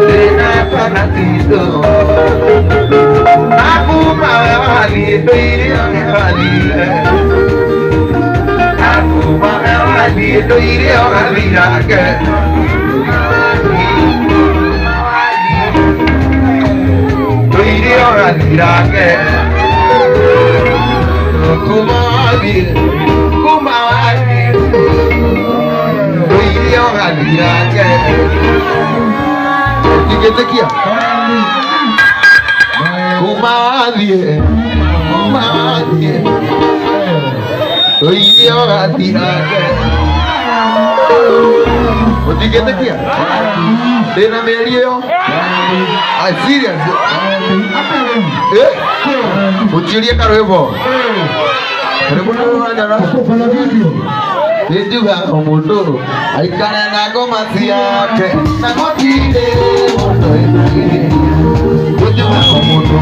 Tena fanatito aku mawali doire orali lake doire orali lake kumawali doire orali lake tigetekia kumawali doire orali lake Otigetekia Dena Melio I serious Uchilia karevo Karevo na kufanya video Ndio moto aikana nago masiake na motile moto ndio moto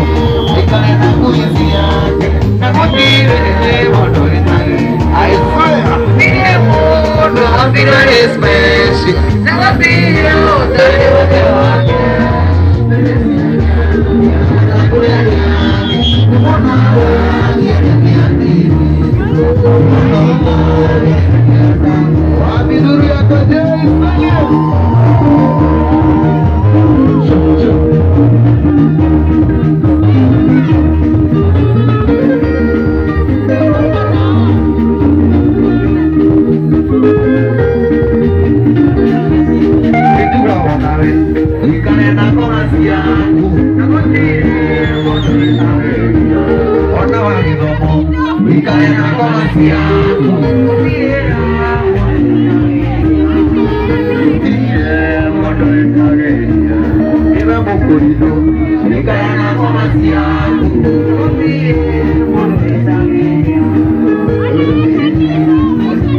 aikana nago masiake na motile moto I swear ndio moto bila espesi na bila Ila